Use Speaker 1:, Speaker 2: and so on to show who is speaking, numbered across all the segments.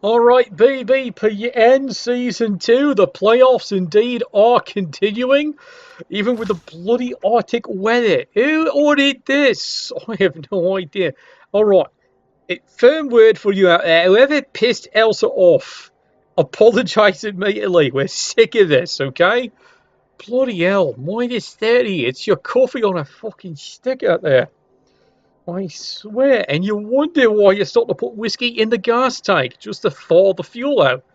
Speaker 1: Alright, BBPN Season 2, the playoffs indeed are continuing, even with the bloody Arctic weather. Who ordered this? I have no idea. Alright, firm word for you out there. Whoever pissed Elsa off, apologise immediately. We're sick of this, okay? Bloody hell, -30. It's your coffee on a fucking stick out there. I swear, and you wonder why you're starting to put whiskey in the gas tank just to thaw the fuel out.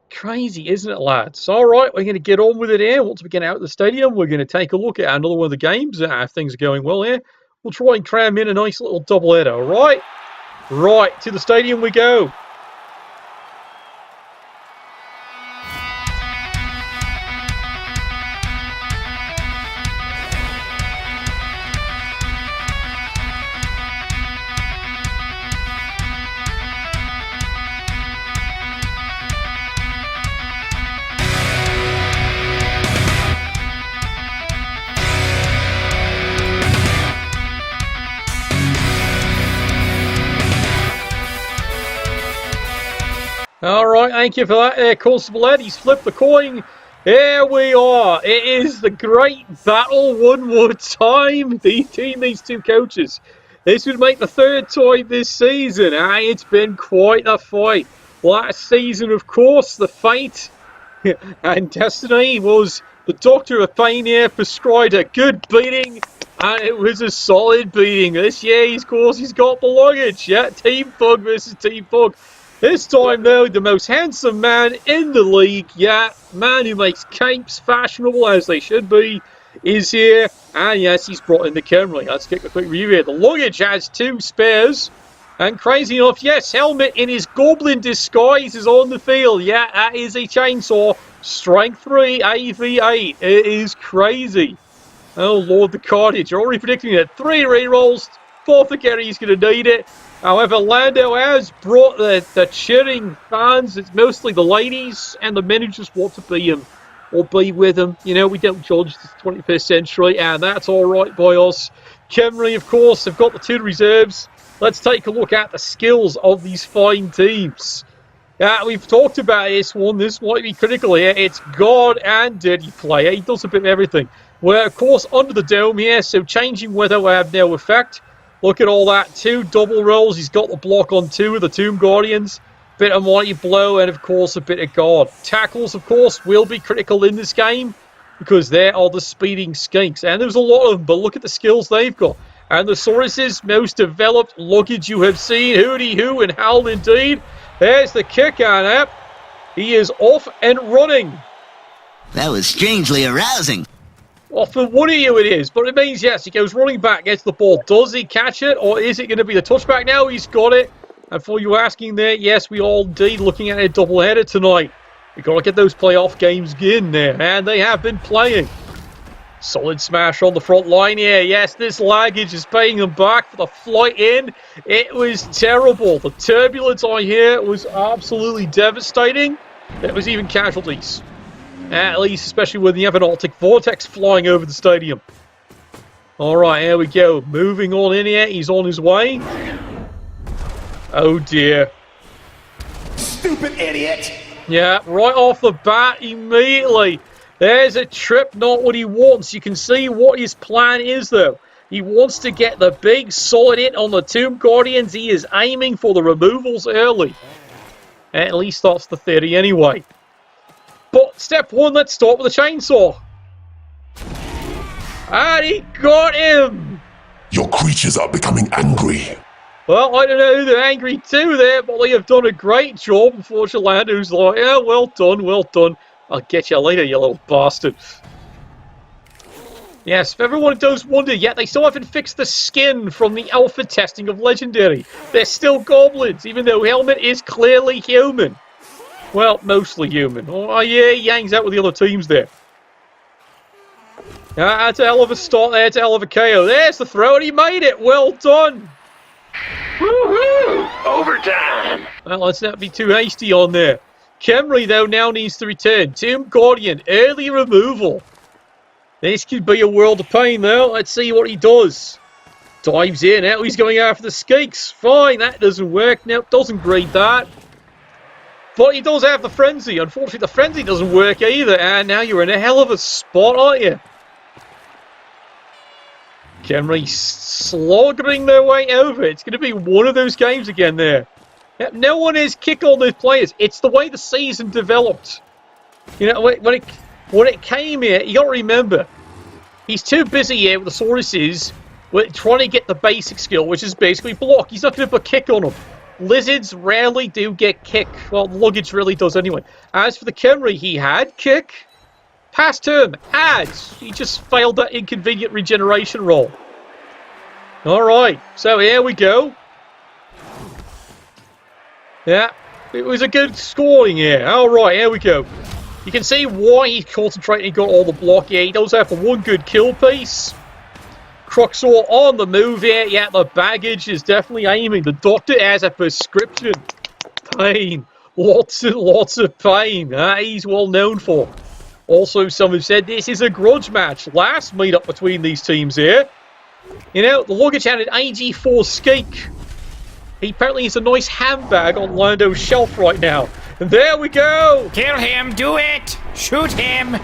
Speaker 1: Crazy, isn't it, lads? All right, we're going to get on with it here. Once we get out of the stadium, we're going to take a look at another one of the games. If things are going well here, we'll try and cram in a nice little doubleheader, all right? Right, to the stadium we go. Alright, thank you for that there, Constable Ed. He's flipped the coin. Here we are. It is the great battle one more time between these two coaches. This would make the third time this season. It's been quite a fight. Last season, of course, the fate and destiny was the Doctor of Pain here prescribed a good beating, and it was a solid beating. This year, of course, he's got the luggage. Yeah, Team Bug versus Team Bug. This time, though, the most handsome man in the league, man who makes capes fashionable as they should be, is here. And yes, he's brought in the Khemri. Let's get a quick review here. The luggage has 2 spares. And crazy enough, yes, Helmet in his goblin disguise is on the field. Yeah, that is a chainsaw. Strength 3, AV8. It is crazy. Oh, Lord, the carnage. You're already predicting it. 3 rerolls. 4th again, he's going to need it. However, Lando has brought the cheering fans. It's mostly the ladies and the men who just want to be him or be with him. You know, we don't judge the 21st century, and that's all right by us. Khemri, of course, have got the 2 reserves. Let's take a look at the skills of these fine teams. We've talked about this one. This might be critical here. It's God and Dirty Player. He does a bit of everything. We're, of course, under the dome here, so changing weather will have no effect. Look at all that. 2 double rolls. He's got the block on 2 of the Tomb Guardians. Bit of Mighty Blow and, of course, a bit of guard. Tackles, of course, will be critical in this game because there are the speeding skinks. And there's a lot of them, but look at the skills they've got. And the Saurus's most developed luggage you have seen. Hooty hoo and howl indeed. There's the kick on it. He is off and running.
Speaker 2: That was strangely arousing.
Speaker 1: Well, for one of you it is, but it means, yes, he goes running back, gets the ball. Does he catch it, or is it going to be the touchback now? He's got it. And for you asking there, yes, we are indeed looking at a doubleheader tonight. We've got to get those playoff games in there, and they have been playing. Solid smash on the front line here. Yes, this luggage is paying them back for the flight in. It was terrible. The turbulence on here was absolutely devastating. There was even casualties. At least, especially when you have an Arctic vortex flying over the stadium. Alright, here we go. Moving on in here. He's on his way. Oh dear.
Speaker 3: Stupid idiot!
Speaker 1: Yeah, right off the bat, immediately. There's a trip, not what he wants. You can see what his plan is, though. He wants to get the big solid hit on the Tomb Guardians. He is aiming for the removals early. At least that's the theory anyway. But step 1, let's start with the chainsaw. And he got him!
Speaker 4: Your creatures are becoming angry.
Speaker 1: Well, I don't know who they're angry to there, but they have done a great job. Unfortunately, Lando's like, yeah, well done, well done. I'll get you later, you little bastard. Yes, if everyone does wonder, yet they still haven't fixed the skin from the alpha testing of Legendary. They're still goblins, even though Helmet is clearly human. Well, mostly human. Oh, yeah, he hangs out with the other teams there. That's a hell of a start there. It's a hell of a KO. There's the throw, and he made it. Well done.
Speaker 3: Woohoo! Overtime!
Speaker 1: Well, let's not be too hasty on there. Khemri, though, now needs to return. Tomb Guardian, early removal. This could be a world of pain, though. Let's see what he does. Dives in. Now he's going after the skeeks. Fine, that doesn't work. Now, doesn't grade that. But he does have the frenzy. Unfortunately, the frenzy doesn't work either. And now you're in a hell of a spot, aren't you? Khemri slogging their way over. It's going to be one of those games again there. No one is kick on those players. It's the way the season developed. You know, when it came here, you got to remember, he's too busy here with the Sauruses with trying to get the basic skill, which is basically block. He's not going to put kick on them. Lizards rarely do get kick. Well, Luggage really does anyway. As for the Khemri, he had kick. Past turn, ads. He just failed that inconvenient regeneration roll. Alright, so here we go. Yeah, it was a good scoring here. Alright, here we go. You can see why he's concentrating. He got all the block here. He does have the one good kill piece. Croxor on the move here. Yeah, the baggage is definitely aiming. The doctor has a prescription. Pain. Lots of pain. He's well known for. Also, some have said this is a grudge match. Last meet-up between these teams here. You know, the Luggage had an AG4 Skink. He apparently has a nice handbag on Lando's shelf right now. And there we go!
Speaker 5: Kill him, do it! Shoot him!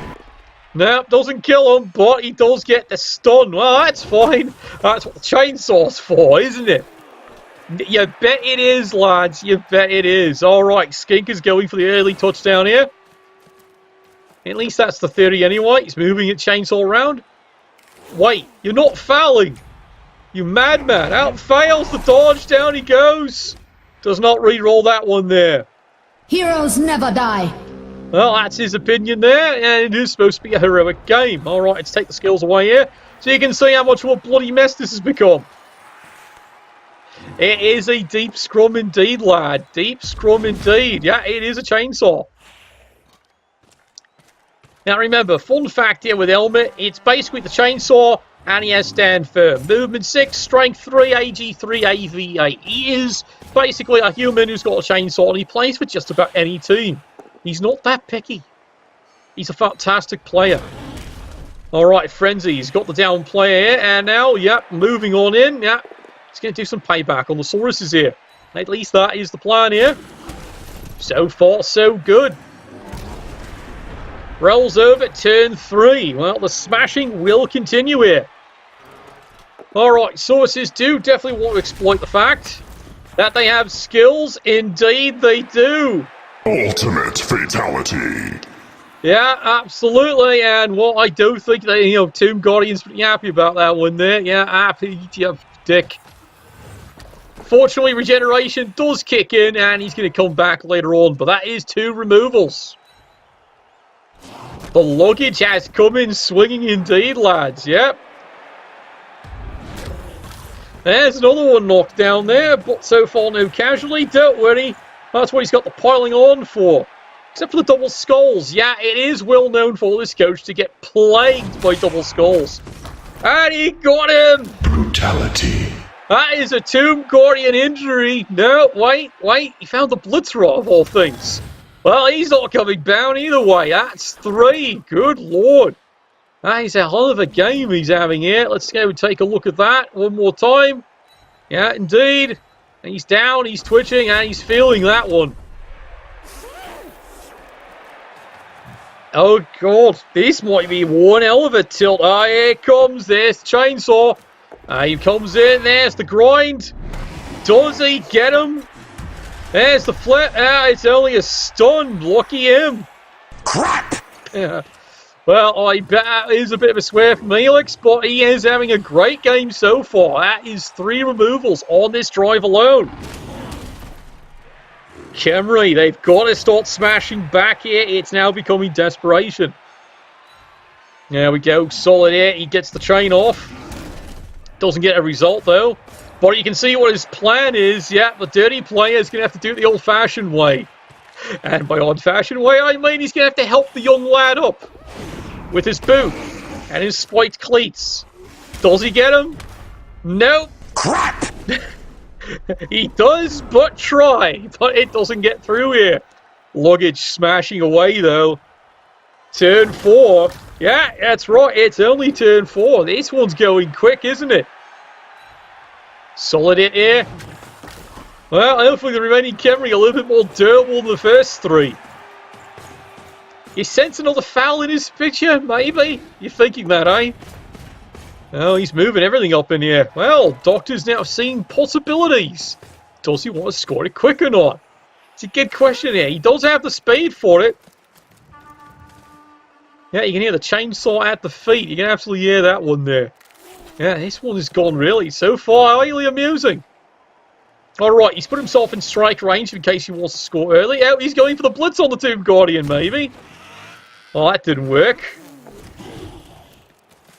Speaker 1: No, doesn't kill him, but he does get the stun. Well, that's fine. That's what the chainsaw's for, isn't it? You bet it is, lads. You bet it is. Alright, Skink is going for the early touchdown here. At least that's the theory anyway. He's moving it chainsaw around. Wait, you're not fouling. You madman. Out fails the dodge. Down he goes. Does not re-roll that one there.
Speaker 6: Heroes never die.
Speaker 1: Well, that's his opinion there. And it is supposed to be a heroic game. Alright, let's take the skills away here. So you can see how much of a bloody mess this has become. It is a deep scrum indeed, lad. Deep scrum indeed. Yeah, it is a chainsaw. Now remember, fun fact here with Helmet, it's basically the chainsaw and he has stand firm. Movement 6, strength 3, AG3, AV8. He is basically a human who's got a chainsaw and he plays for just about any team. He's not that picky. He's a fantastic player. Alright, Frenzy, he's got the down player here and now, yep, moving on in. Yeah, he's going to do some payback on the Sauruses here. At least that is the plan here. So far, so good. Rolls over, turn 3. Well, the smashing will continue here. Alright, Sauruses do definitely want to exploit the fact that they have skills. Indeed, they do.
Speaker 4: Ultimate fatality.
Speaker 1: Yeah, absolutely. And what I do think that, Tomb Guardian's pretty happy about that one there. Yeah, happy, you dick. Fortunately, regeneration does kick in and he's going to come back later on. But that is 2 removals. The Luggage has come in swinging indeed, lads. Yep. There's another one knocked down there, but so far no casualty. Don't worry. That's what he's got the piling on for. Except for the double skulls. Yeah, it is well known for this coach to get plagued by double skulls. And he got him!
Speaker 4: Brutality.
Speaker 1: That is a Tomb Guardian injury. No, wait. He found the Blitzer of all things. Well, he's not coming down either way. That's 3. Good lord. That is a hell of a game he's having here. Let's go and take a look at that one more time. Yeah, indeed. He's down, he's twitching, and he's feeling that one. Oh, God. This might be one hell of a tilt. Ah, here comes this chainsaw. He comes in. There's the grind. Does he get him? There's the flip. It's only a stun. Lucky him.
Speaker 4: Crap!
Speaker 1: Yeah. Well, I bet that is a bit of a swear from Helix, but he is having a great game so far. That is 3 removals on this drive alone. Khemri, they've got to start smashing back here. It's now becoming desperation. There we go. Solid here. He gets the chain off. Doesn't get a result, though. But you can see what his plan is. Yeah, the dirty player is going to have to do it the old-fashioned way. And by old-fashioned way, I mean he's going to have to help the young lad up with his boot and his spiked cleats. Does he get him? Nope.
Speaker 4: Crap!
Speaker 1: He does but try, but it doesn't get through here. Luggage smashing away, though. Turn 4. Yeah, that's right. It's only turn 4. This one's going quick, isn't it? Solid hit here. Well, hopefully the remaining Khemri are a little bit more durable than the first three. You sense another foul in his picture, maybe? You're thinking that, eh? Oh, he's moving everything up in here. Well, Doctor's now seeing possibilities. Does he want to score it quick or not? It's a good question here. He does have the speed for it. Yeah, you can hear the chainsaw at the feet. You can absolutely hear that one there. Yeah, this one has gone really, so far, highly amusing. Alright, he's put himself in strike range in case he wants to score early. Oh, he's going for the blitz on the Tomb Guardian, maybe. Oh, that didn't work.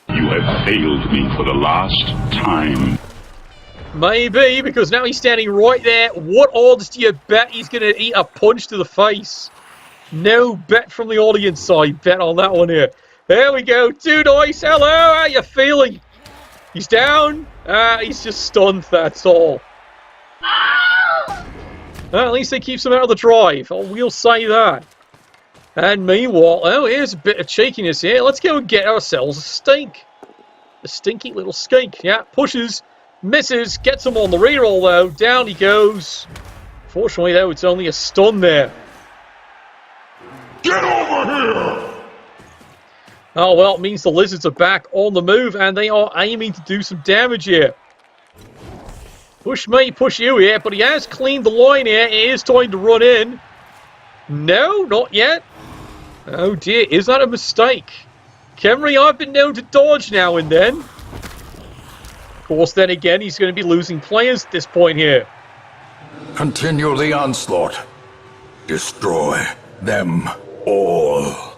Speaker 7: You have failed me for the last time.
Speaker 1: Maybe, because now he's standing right there. What odds do you bet he's going to eat a punch to the face? No bet from the audience side. Bet on that one here. There we go. 2 dice. Hello, how you feeling? He's down. He's just stunned, that's all. Well, at least it keeps him out of the drive. Oh, we'll say that. And meanwhile, oh, here's a bit of cheekiness here. Let's go and get ourselves a stink. A stinky little skink. Yeah, pushes, misses, gets him on the reroll though. Down he goes. Fortunately though, it's only a stun there.
Speaker 4: Get over here!
Speaker 1: Oh well, it means the Lizards are back on the move and they are aiming to do some damage here. Push me, push you here, but he has cleaned the line here. It is time to run in. No, not yet. Oh dear, is that a mistake? Khemri, I've been known to dodge now and then. Of course, then again, he's going to be losing players at this point here.
Speaker 4: Continue the onslaught. Destroy them all.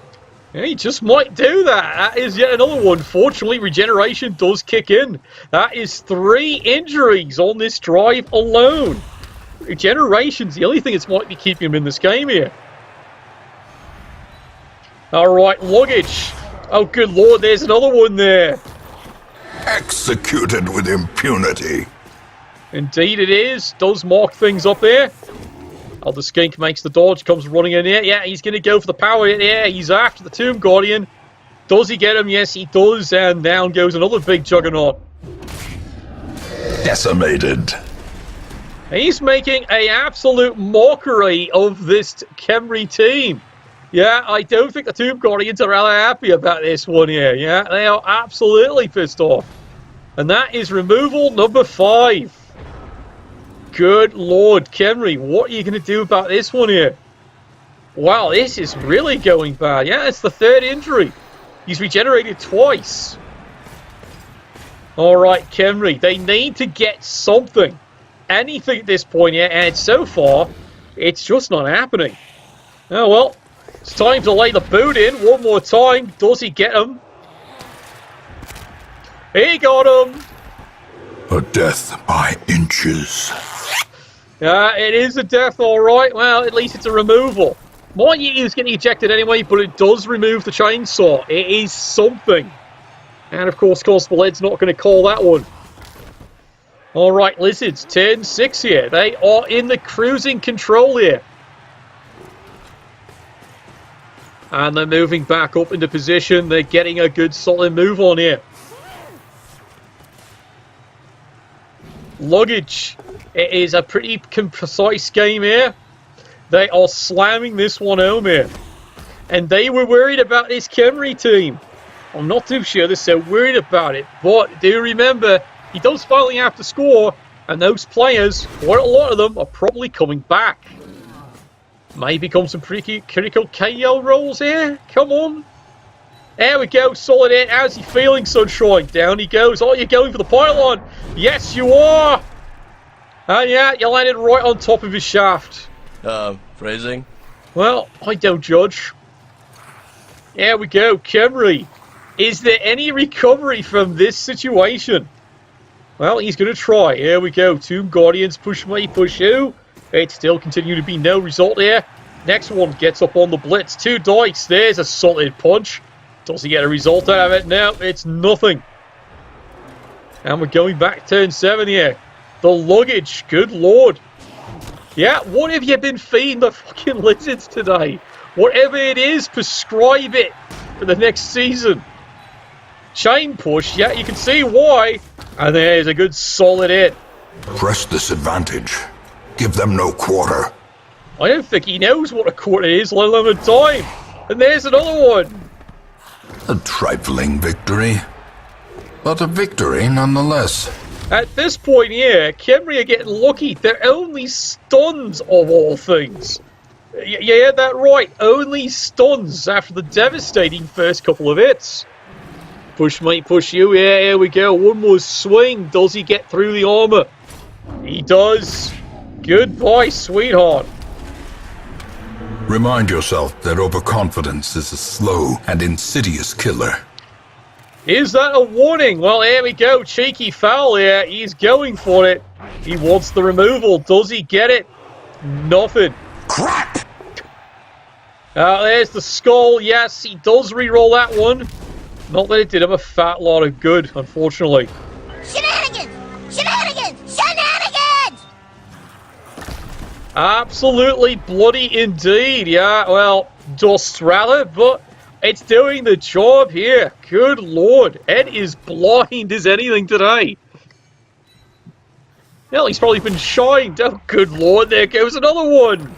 Speaker 1: Yeah, he just might do that. That is yet another one. Fortunately, regeneration does kick in. That is 3 injuries on this drive alone. Regeneration's the only thing that's might be keeping him in this game here. Alright, luggage. Oh, good lord, there's another one there.
Speaker 4: Executed with impunity.
Speaker 1: Indeed it is. Does mark things up there. Oh, the skink makes the dodge, comes running in here. Yeah, he's going to go for the power hit. Yeah, he's after the Tomb Guardian. Does he get him? Yes, he does. And down goes another big juggernaut.
Speaker 4: Decimated.
Speaker 1: He's making an absolute mockery of this Khemri team. Yeah, I don't think the Tomb Guardians are really happy about this one here. Yeah, they are absolutely pissed off. And that is removal number 5. Good lord, Khemri, what are you going to do about this one here? Wow, this is really going bad. Yeah, it's the 3rd injury. He's regenerated twice. Alright, Khemri, they need to get something. Anything at this point here, and so far, it's just not happening. Oh well, it's time to lay the boot in one more time. Does he get him? He got him!
Speaker 4: A death by inches.
Speaker 1: It is a death, alright. Well, at least it's a removal. Might he was getting ejected anyway, but it does remove the chainsaw. It is something. And of course, Constable Ed's not going to call that one. Alright, Lizards, turn 6 here. They are in the cruising control here. And they're moving back up into position. They're getting a good solid move on here. Luggage. It is a pretty precise game here. They are slamming this one home here. And they were worried about this Khemri team. I'm not too sure they're so worried about it. But do remember, he does finally have to score. And those players, quite a lot of them, are probably coming back. May become some pretty critical KO rolls here. Come on. There we go. Solid hit. How's he feeling, Sunshine? Down he goes. Oh, you're going for the pylon. Yes, you are. And yeah, you landed right on top of his shaft.
Speaker 8: Phrasing?
Speaker 1: Well, I don't judge. There we go. Khemri. Is there any recovery from this situation? Well, he's going to try. Here we go. Tomb Guardians. Push me, push you. It still continue to be no result here. Next one gets up on the blitz. 2 dice. There's a solid punch. Does he get a result out of it? No, it's nothing. And we're going back turn 7 here. The luggage. Good lord. Yeah, what have you been feeding the fucking Lizards today? Whatever it is, prescribe it for the next season. Chain push. Yeah, you can see why. And there's a good solid hit.
Speaker 4: Press this advantage. Give them no quarter.
Speaker 1: I don't think he knows what a quarter is, let alone a dime. And there's another one.
Speaker 4: A trifling victory, but a victory nonetheless.
Speaker 1: At this point here, Khemri are getting lucky. They're only stuns, of all things. You heard that right. Only stuns after the devastating first couple of hits. Push might push you. Yeah, here we go. One more swing. Does he get through the armor? He does. Goodbye, sweetheart.
Speaker 4: Remind yourself that overconfidence is a slow and insidious killer.
Speaker 1: Is that a warning? Well, here we go. Cheeky foul here. He's going for it. He wants the removal. Does he get it? Nothing.
Speaker 3: Crap!
Speaker 1: There's the skull. Yes, he does re-roll that one. Not that it did him a fat lot of good, unfortunately.
Speaker 8: Shenanigans! Shenanigans! Shenanigans!
Speaker 1: Absolutely bloody indeed. Yeah, well, dust rather, but it's doing the job here. Good lord. Ed is blind as anything today. Well, he's probably been shined. Oh, good lord. There goes another one.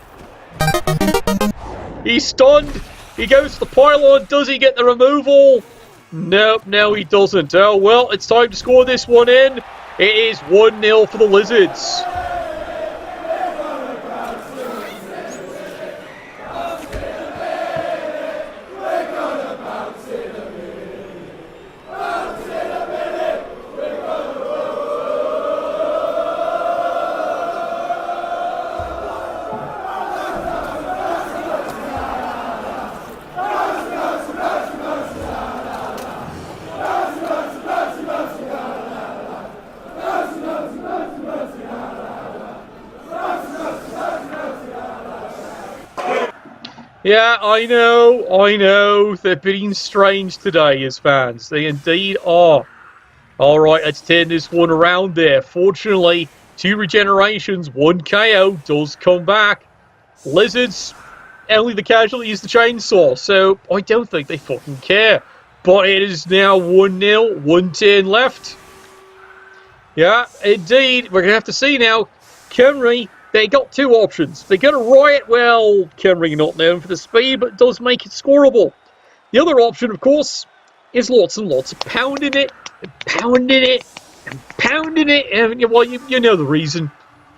Speaker 1: He's stunned. He goes to the pylon. Does he get the removal? Nope, no he doesn't. Oh, well, it's time to score this one in. It is 1-0 for the Lizards. Yeah, I know. They're being strange today as fans. They indeed are. Alright, let's turn this one around there. Fortunately, 2 regenerations, 1 KO does come back. Lizards, only the casualty is the chainsaw, so I don't think they fucking care. But it is now 1-0, 1 turn left. Yeah, indeed, we're going to have to see now. Khemri, they got 2 options. They're going to riot. Well, Khemri not known for the speed, but it does make it scoreable. The other option, of course, is lots and lots of pounding it, and pounding it, and pounding it. And, well, you know the reason.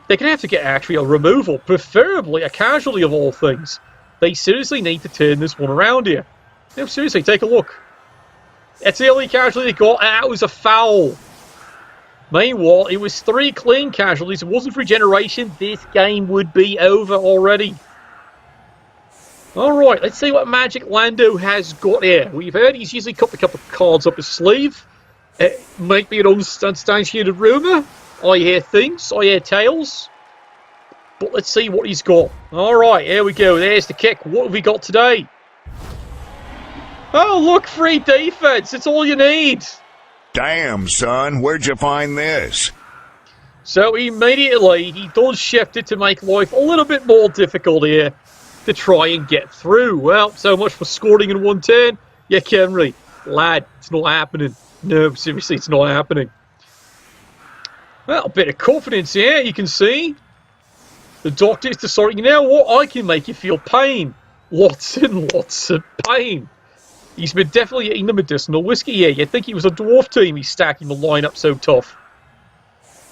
Speaker 1: They're going to have to get actually a removal, preferably a casualty of all things. They seriously need to turn this one around here. No, seriously, take a look. It's the only casualty they got, and that was a foul. Meanwhile, it was 3 clean casualties. If it wasn't for regeneration, this game would be over already. Alright, let's see what Magic Lando has got here. We've heard he's usually got a couple of cards up his sleeve. It might be an unsubstantiated rumour. I hear things, I hear tales. But let's see what he's got. Alright, here we go. There's the kick. What have we got today? Oh, look, free defense. It's all you need.
Speaker 3: Damn, son, where'd you find this?
Speaker 1: So immediately, he does shift it to make life a little bit more difficult here to try and get through. Well, so much for scoring in 1 turn. Yeah, Khemri, lad, it's not happening. No, seriously, it's not happening. Well, a bit of confidence here, you can see. The doctor is deciding, you know what, I can make you feel pain. Lots and lots of pain. He's been definitely eating the medicinal whiskey here. You'd think he was a dwarf team. He's stacking the lineup so tough.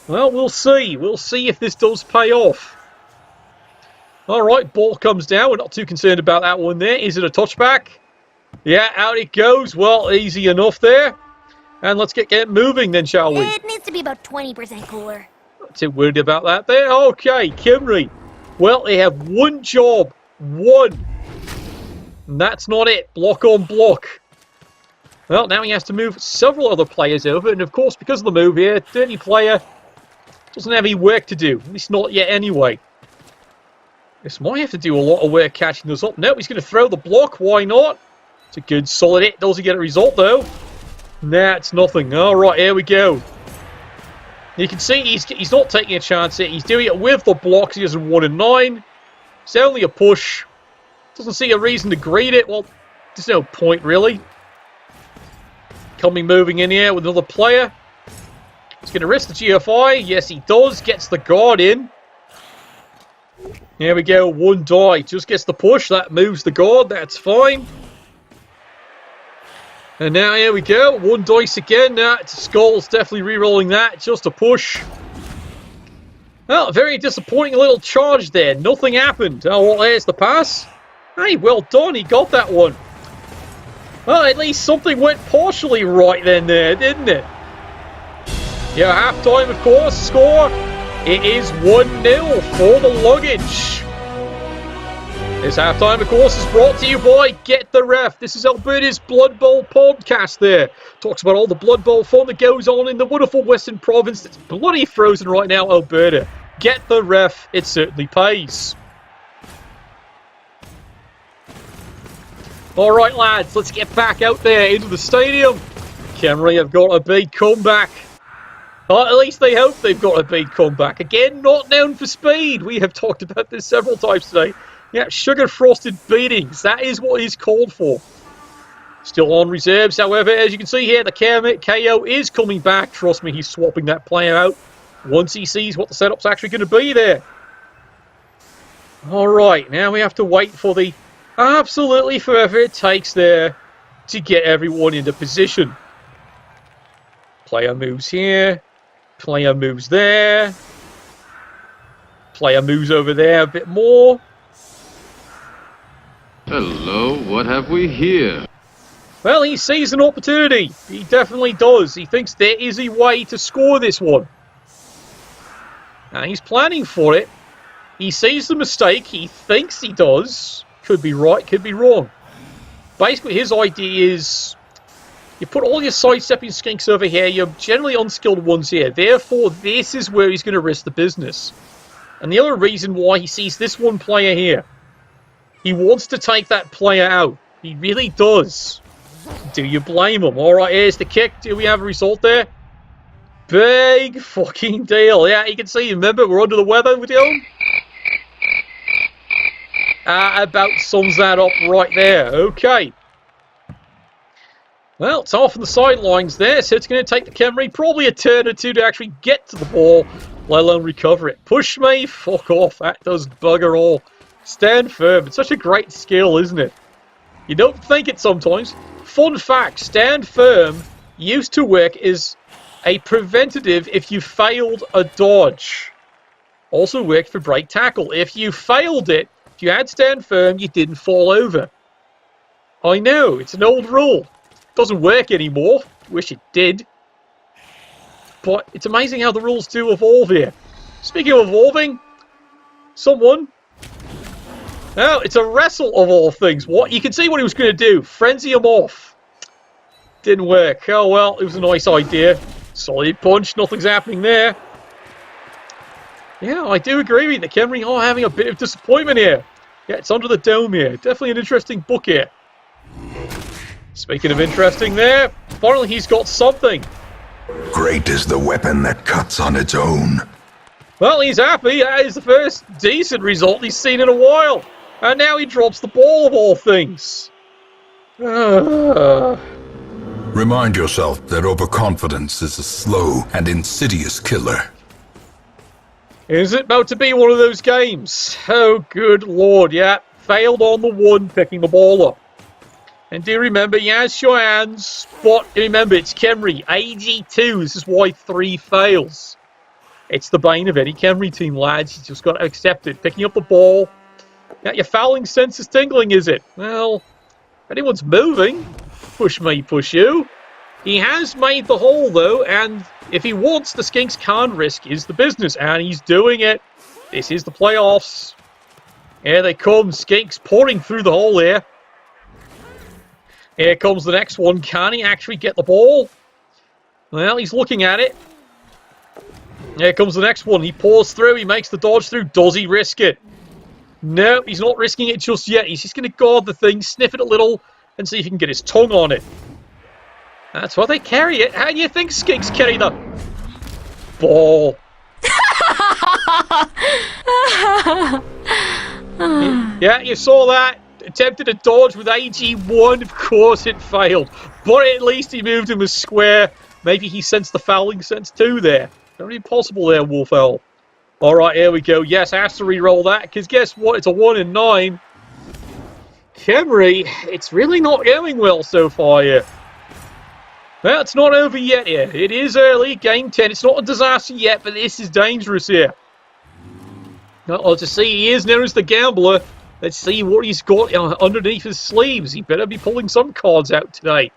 Speaker 1: Well, we'll see. We'll see if this does pay off. Alright, ball comes down. We're not too concerned about that one there. Is it a touchback? Yeah, out it goes. Well, easy enough there. And let's get moving then, shall we?
Speaker 8: It needs to be about 20% cooler.
Speaker 1: Not too worried about that there. Okay, Khemri. Well, they have 1 job. 1. And that's not it. Block on block. Well, now he has to move several other players over. And of course, because of the move here, dirty player doesn't have any work to do. At least not yet anyway. This might have to do a lot of work catching this up. No, he's going to throw the block. Why not? It's a good solid hit. Does he get a result though? Nah, it's nothing. Alright, here we go. You can see he's not taking a chance here. He's doing it with the blocks. He has a 1 and 9. It's only a push. Doesn't see a reason to greet it. Well, there's no point, really. Coming moving in here with another player. He's going to risk the GFI. Yes, he does. Gets the guard in. Here we go, 1 die. Just gets the push. That moves the guard. That's fine. And now here we go. 1 dice again. Now it's a skull. It's definitely re-rolling that. Just a push. Well, very disappointing little charge there. Nothing happened. Oh, well, there's the pass. Hey, well done. He got that one. Well, at least something went partially right then there, didn't it? Yeah, half-time, of course. Score. It is 1-0 for the luggage. This halftime, of course, is brought to you by Get the Ref. This is Alberta's Blood Bowl podcast there. Talks about all the Blood Bowl fun that goes on in the wonderful Western Province that's bloody frozen right now, Alberta. Get the Ref. It certainly pays. All right, lads, let's get back out there into the stadium. Khemri have got a big comeback. Well, at least they hope they've got a big comeback. Again, not known for speed. We have talked about this several times today. Yeah, sugar-frosted beatings. That is what he's called for. Still on reserves, however, as you can see here, the KO is coming back. Trust me, he's swapping that player out once he sees what the setup's actually going to be there. All right, now we have to wait for the absolutely forever it takes there to get everyone into position. Player moves here. Player moves there. Player moves over there a bit more.
Speaker 9: Hello, what have we here?
Speaker 1: Well, he sees an opportunity. He definitely does. He thinks there is a way to score this one. Now, he's planning for it. He sees the mistake. He thinks he does. Could be right, could be wrong. Basically, his idea is you put all your sidestepping skinks over here. You're generally unskilled ones here. Therefore, this is where he's going to risk the business. And the other reason why he sees this one player here, he wants to take that player out. He really does. Do you blame him? All right, here's the kick. Do we have a result there? Big fucking deal. Yeah, you can see, remember, we're under the weather with him. About sums that up right there. Okay. Well, it's off on the sidelines there, so it's going to take the Khemri probably a turn or two to actually get to the ball, let alone recover it. Push me? Fuck off. That does bugger all. Stand firm. It's such a great skill, isn't it? You don't think it sometimes. Fun fact, stand firm used to work as a preventative if you failed a dodge. Also worked for break tackle. If you failed it, if you had stand firm, you didn't fall over. I know, it's an old rule. Doesn't work anymore. Wish it did. But it's amazing how the rules do evolve here. Speaking of evolving, someone... Well, it's a wrestle of all things. What? You can see what he was going to do. Frenzy him off. Didn't work. Oh, well, it was a nice idea. Solid punch. Nothing's happening there. Yeah, I do agree with you. The Khemri are having a bit of disappointment here. Yeah, it's under the dome here. Definitely an interesting book here. Speaking of interesting there, finally he's got something.
Speaker 4: Great is the weapon that cuts on its own.
Speaker 1: Well, he's happy. That is the first decent result he's seen in a while. And now he drops the ball of all things.
Speaker 4: Remind yourself that overconfidence is a slow and insidious killer.
Speaker 1: Is it about to be one of those games? Oh, good lord, yeah. Failed on the one, picking the ball up. And do remember, he has Cheyenne's, but remember, it's Khemri. AG2, this is why 3 fails. It's the bane of any Khemri team, lads. You just got to accept it. Picking up the ball. Yeah, your fouling sense is tingling, is it? Well, if anyone's moving, push me, push you. He has made the hole, though, and if he wants, the Skinks can't risk is the business, and he's doing it. This is the playoffs. Here they come, Skinks pouring through the hole here. Here comes the next one. Can he actually get the ball? Well, he's looking at it. Here comes the next one. He pours through. He makes the dodge through. Does he risk it? No, he's not risking it just yet. He's just going to guard the thing, sniff it a little, and see if he can get his tongue on it. That's why they carry it. How do you think Skinks carry the ball? Yeah, you saw that. Attempted a dodge with AG1. Of course it failed. But at least he moved him a square. Maybe he sensed the fouling sense too there. Very possible there, Wolf Owl. All right, here we go. Yes, has to re-roll that, because guess what? It's a 1 in 9. Khemri, it's really not going well so far here. Well, it's not over yet here. It is early, game 10. It's not a disaster yet, but this is dangerous here. Well, to see, he is known as the gambler. Let's see what he's got underneath his sleeves. He better be pulling some cards out today.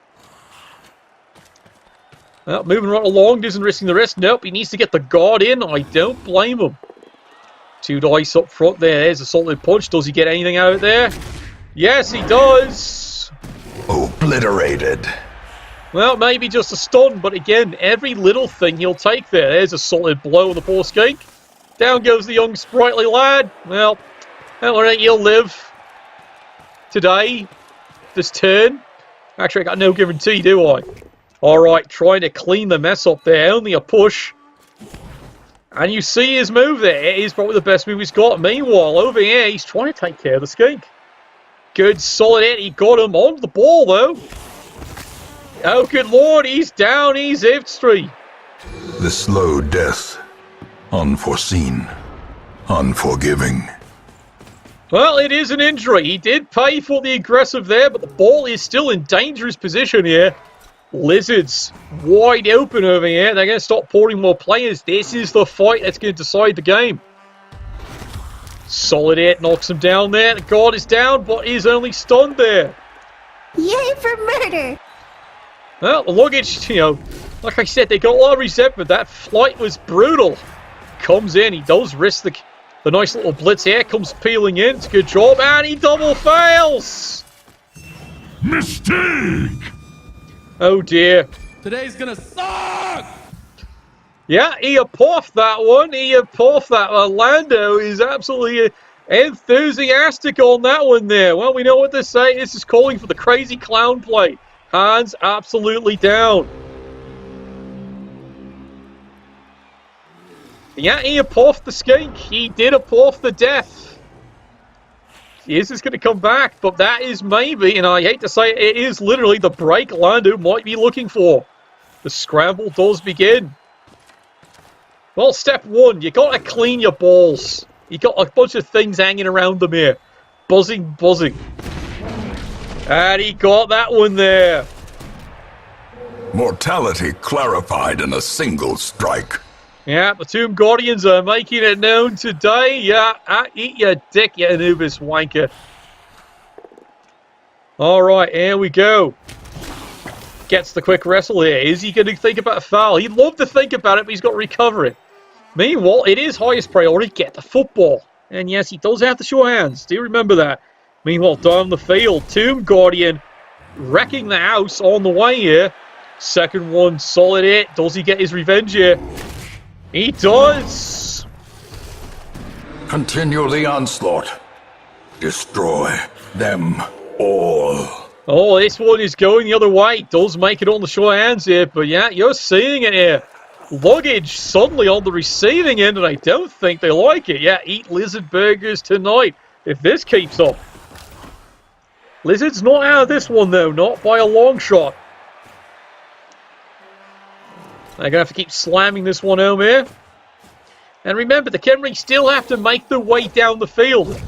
Speaker 1: Well, moving right along, isn't risking the risk. Nope, he needs to get the guard in. I don't blame him. 2 dice up front there. There's a solid punch. Does he get anything out of there? Yes, he does.
Speaker 4: Obliterated.
Speaker 1: Well, maybe just a stun, but again, every little thing he'll take there. There's a solid blow on the poor skink. Down goes the young sprightly lad. Well, alright, he'll live today, this turn. Actually, I got no guarantee, do I? Alright, trying to clean the mess up there. Only a push. And you see his move there. It is probably the best move he's got. Meanwhile, over here, he's trying to take care of the skink. Good, solid hit. He got him on the ball, though. Oh, good lord, he's down. He's F3.
Speaker 4: The slow death. Unforeseen. Unforgiving.
Speaker 1: Well, it is an injury. He did pay for the aggressive there, but the ball is still in dangerous position here. Lizards wide open over here. They're going to stop pouring more players. This is the fight that's going to decide the game. Solid hit, knocks him down there. The guard is down, but he's only stunned there.
Speaker 8: Yay for murder!
Speaker 1: Well, the luggage, like I said, they got a lot of resentment. That flight was brutal. Comes in, he does risk the nice little blitz here. Comes peeling in, it's a good job, and he double fails!
Speaker 3: Mistake!
Speaker 1: Oh dear.
Speaker 5: Today's gonna suck!
Speaker 1: Yeah, he puffed that one. He puffed that one. Lando is absolutely enthusiastic on that one there. Well, we know what they say. This is calling for the crazy clown play. Hands absolutely down. Yeah, he puffed the skink. He did puff the death. Is this going to come back? But that is maybe, and I hate to say it is literally the break Lando might be looking for. The scramble does begin. Well, step 1, you got to clean your balls. You got a bunch of things hanging around them here. Buzzing. And he got that one there.
Speaker 4: Mortality clarified in a single strike.
Speaker 1: Yeah, the Tomb Guardians are making it known today. Yeah, eat your dick, you Anubis wanker. Alright, here we go. Gets the quick wrestle here. Is he going to think about a foul? He'd love to think about it, but he's got to recover it. Meanwhile, it is highest priority, get the football. And yes, he does have the sure hands. Do remember that. Meanwhile, down the field, Tomb Guardian wrecking the house on the way here. Second one, solid hit. Does he get his revenge here? He does!
Speaker 4: Continue the onslaught. Destroy them all.
Speaker 1: Oh, this one is going the other way. Does make it on the short hands here, but yeah, you're seeing it here. Luggage suddenly on the receiving end, and I don't think they like it. Yeah, eat lizard burgers tonight if this keeps up. Lizard's not out of this one, though. Not by a long shot. They're going to have to keep slamming this one home here. And remember, the Khemri still have to make their way down the field.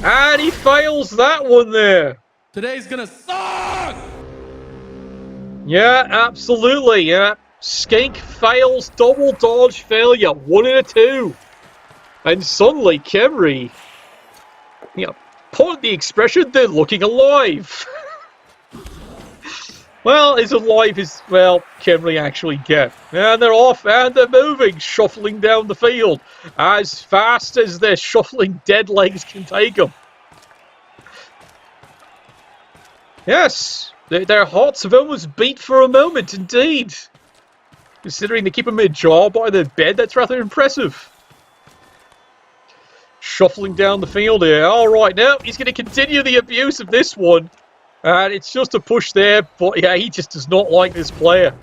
Speaker 1: And he fails that one there.
Speaker 5: Today's gonna suck!
Speaker 1: Yeah, absolutely. Yeah. Skink fails, double dodge failure. 1 in a 2. And suddenly, Khemri, put the expression, they're looking alive. Well, as alive as, Khemri actually get. And they're off, and they're moving, shuffling down the field. As fast as their shuffling dead legs can take them. Yes, their hearts have almost beat for a moment, indeed. Considering they keep them ajar by their bed, that's rather impressive. Shuffling down the field here. Alright, now he's going to continue the abuse of this one. And it's just a push there, but yeah, he just does not like this player.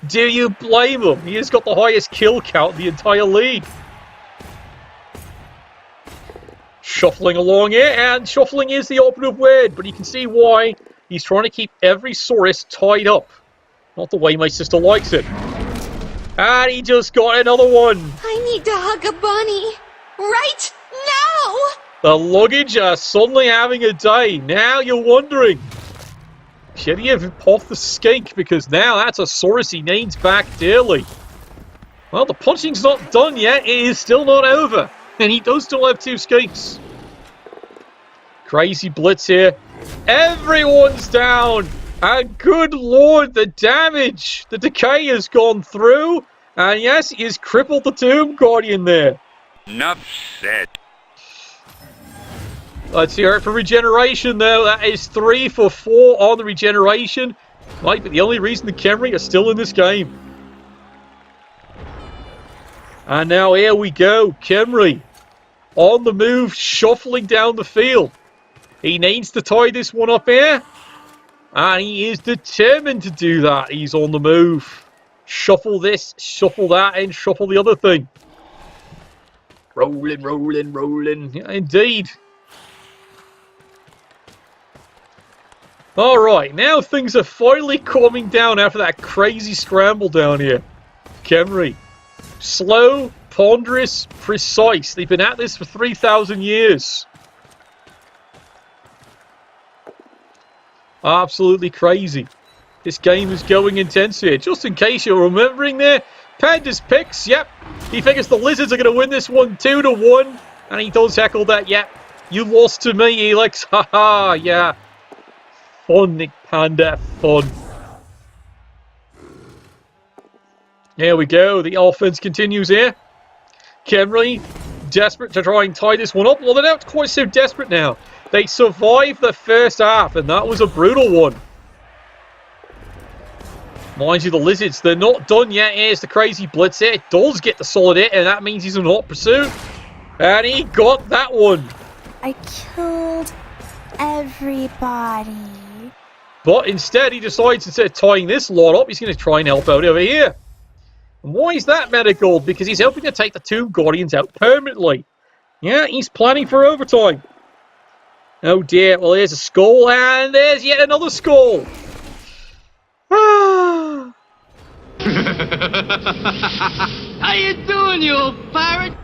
Speaker 1: Do you blame him? He has got the highest kill count in the entire league. Shuffling along here, and shuffling is the operative word, but you can see why. He's trying to keep every Saurus tied up. Not the way my sister likes it. And he just got another one.
Speaker 8: I need to hug a bunny. Right now!
Speaker 1: The luggage are suddenly having a day. Now you're wondering, should he have popped the skink? Because now that's a source he needs back dearly. Well, the punching's not done yet. It is still not over. And he does still have 2 skinks. Crazy blitz here. Everyone's down. And good lord, the damage. The decay has gone through. And yes, he has crippled the Tomb Guardian there.
Speaker 3: Enough said.
Speaker 1: Let's hear it for regeneration, though. That is 3 for 4 on the regeneration. Might be the only reason the Khemri are still in this game. And now here we go. Khemri on the move, shuffling down the field. He needs to tie this one up here. And he is determined to do that. He's on the move. Shuffle this, shuffle that, and shuffle the other thing. Rolling, rolling, rolling. Yeah, indeed. Alright, now things are finally calming down after that crazy scramble down here. Khemri. Slow, ponderous, precise. They've been at this for 3,000 years. Absolutely crazy. This game is going intense here. Just in case you're remembering there, Panda's picks, yep. He figures the Lizards are going to win this one 2-1. And he does heckle that, yep. You lost to me, Helix. Haha, yeah. Fun, Nick Panda, fun. Here we go. The offense continues here. Khemri, desperate to try and tie this one up. Well, they're not quite so desperate now. They survived the first half, and that was a brutal one. Mind you, the Lizards, they're not done yet. Here's the crazy blitz here. It does get the solid hit, and that means he's in hot pursuit. And he got that one.
Speaker 8: I killed everybody.
Speaker 1: But instead, he decides, instead of tying this lot up, he's going to try and help out over here. And why is that medical? Because he's hoping to take the Tomb Guardians out permanently. Yeah, he's planning for overtime. Oh dear, well there's a skull, and there's yet another skull.
Speaker 9: How you doing, you old pirate?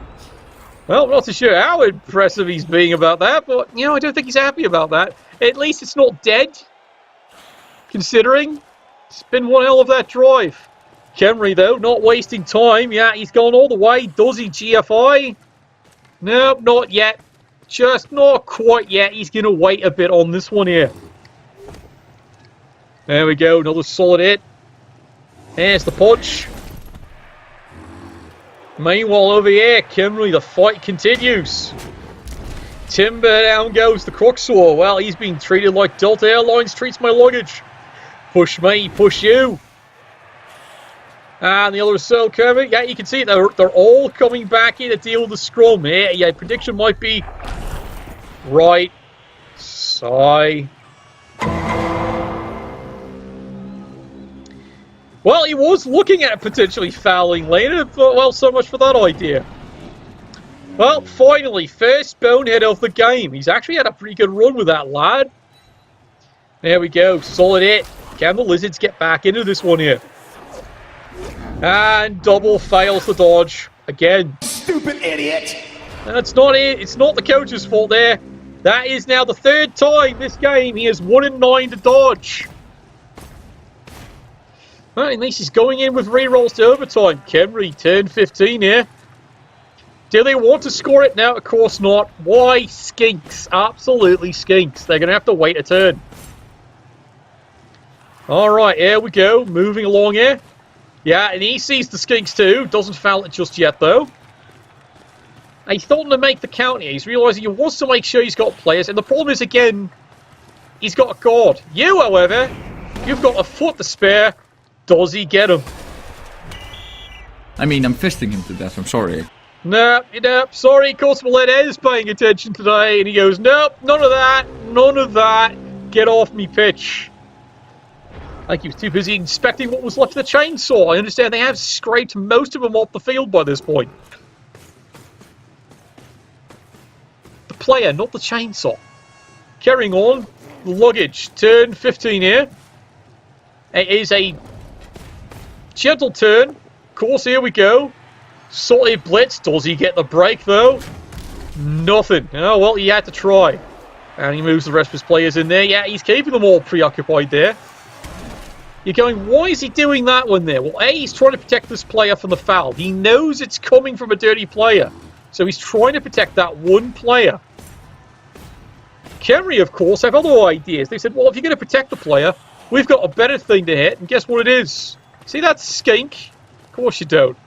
Speaker 1: Well, I'm not too sure how impressive he's being about that, but, you know, I don't think he's happy about that. At least it's not dead, considering it's been one hell of that drive. Khemri, though, not wasting time. Yeah, he's gone all the way. Does he GFI? Nope, not yet. Just not quite yet. He's going to wait a bit on this one here. There we go. Another solid hit. There's the punch. Meanwhile, over here, Khemri, the fight continues. Timber, down goes the Cruxor. Well, he's being treated like Delta Airlines treats my luggage. Push me, push you. And the other cell coming. Yeah, you can see it. They're all coming back in to deal with the scrum. Yeah, prediction might be right. Sigh. Well, he was looking at potentially fouling later, but, well, so much for that idea. Well, finally, first bonehead of the game. He's actually had a pretty good run with that lad. There we go. Solid hit. Can the Lizards get back into this one here? And double fails the dodge. Again.
Speaker 5: Stupid idiot!
Speaker 1: That's not it. It's not the coach's fault there. That is now the third time this game he has 1-9 to dodge. Well, at least he's going in with rerolls to overtime. Khemri, turn 15 here. Do they want to score it now? Of course not. Why? Skinks. Absolutely skinks. They're going to have to wait a turn. Alright, here we go. Moving along here. Yeah, and he sees the skinks too. Doesn't foul it just yet, though. He's starting to make the count here. He's realising he wants to make sure he's got players. And the problem is, again, he's got a guard. You, however, you've got a foot to spare. Does he get him?
Speaker 10: I mean, I'm fisting him to death. I'm sorry.
Speaker 1: Nope, sorry, Constable Ed is paying attention today. And he goes, nope, none of that. None of that. Get off me pitch. Like he was too busy inspecting what was left of the chainsaw. I understand they have scraped most of them off the field by this point. The player, not the chainsaw. Carrying on. Luggage. Turn 15 here. It is a gentle turn. course, here we go. Solid blitz. Does he get the break, though? Nothing. Oh, well, he had to try. And he moves the rest of his players in there. Yeah, he's keeping them all preoccupied there. You're going, why is he doing that one there? Well, A, he's trying to protect this player from the foul. He knows it's coming from a dirty player. So he's trying to protect that one player. Khemri, of course, have other ideas. They said, well, if you're going to protect the player, we've got a better thing to hit. And guess what it is? See that skink? Of course you don't.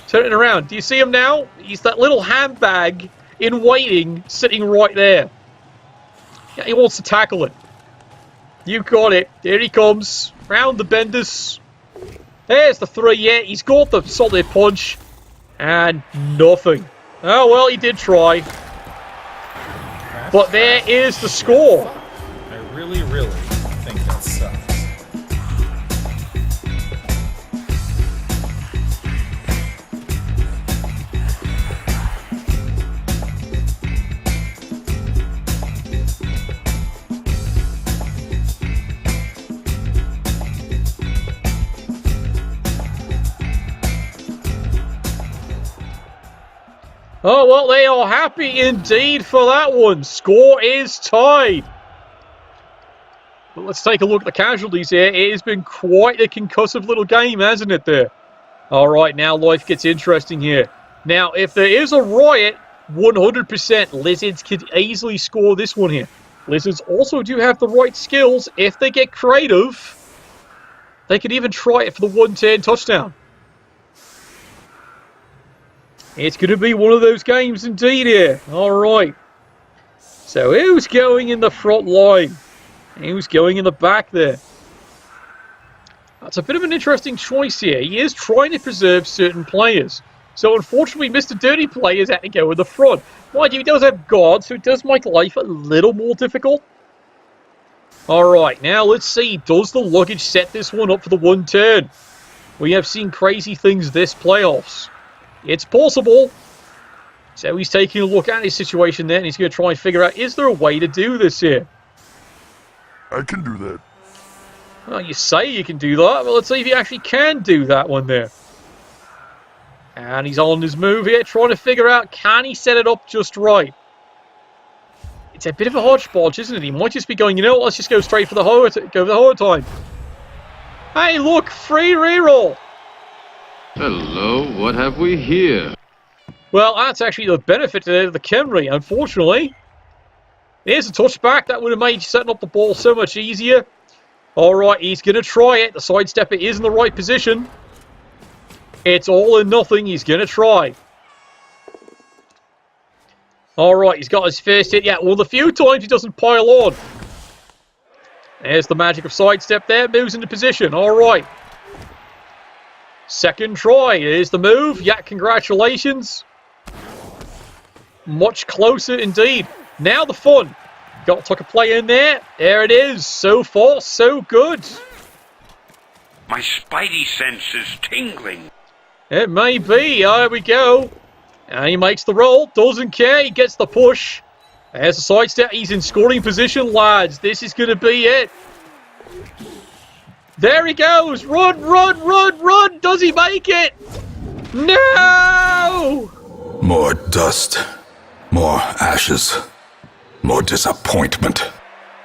Speaker 1: Turn it around. Do you see him now? He's that little handbag in waiting, sitting right there. Yeah, he wants to tackle it. You got it. There he comes. Round the benders. There's the 3. Yeah, he's got the solid punch. And nothing. Oh, well, he did try. But there is the score.
Speaker 11: I really think that sucks.
Speaker 1: Oh, well, they are happy indeed for that one. Score is tied. But let's take a look at the casualties here. It has been quite a concussive little game, hasn't it, there? All right, now life gets interesting here. Now, if there is a riot, 100% Lizards could easily score this one here. Lizards also do have the right skills. If they get creative, they could even try it for the 110 touchdown. It's going to be one of those games indeed here. All right. So who's going in the front line? Who's going in the back there? That's a bit of an interesting choice here. He is trying to preserve certain players. So unfortunately, Mr. Dirty Players had to go in the front. Mind you, he does have guards, so it does make life a little more difficult. All right, now let's see. Does the luggage set this one up for the 110? We have seen crazy things this playoffs. It's possible. So he's taking a look at his situation there, and he's going to try and figure out, is there a way to do this here?
Speaker 3: I can do that.
Speaker 1: Well, you say you can do that. Well, let's see if you actually can do that one there. And he's on his move here, trying to figure out, can he set it up just right? It's a bit of a hodgepodge, isn't it? He might just be going, you know what, let's just go straight for the overtime. Hey, look, free reroll.
Speaker 5: Hello, what have we here?
Speaker 1: Well, that's actually the benefit to the Khemri, unfortunately. Here's a touchback. That would have made setting up the ball so much easier. All right, he's going to try it. The sidestepper is in the right position. It's all or nothing. He's going to try. All right, he's got his first hit. Yeah, well, the few times he doesn't pile on. There's the magic of sidestep there. Moves into position. All right. Second try. Here's the move. Yeah, congratulations. Much closer indeed. Now the fun. Got tuck a play in there. There it is. So far, so good.
Speaker 7: My spidey sense is tingling.
Speaker 1: It may be. There we go. And he makes the roll. Doesn't care. He gets the push. There's a sidestep. He's in scoring position, lads. This is going to be it. There he goes. Run, run, run, run. Does he make it? No!
Speaker 4: More dust. More ashes. More disappointment.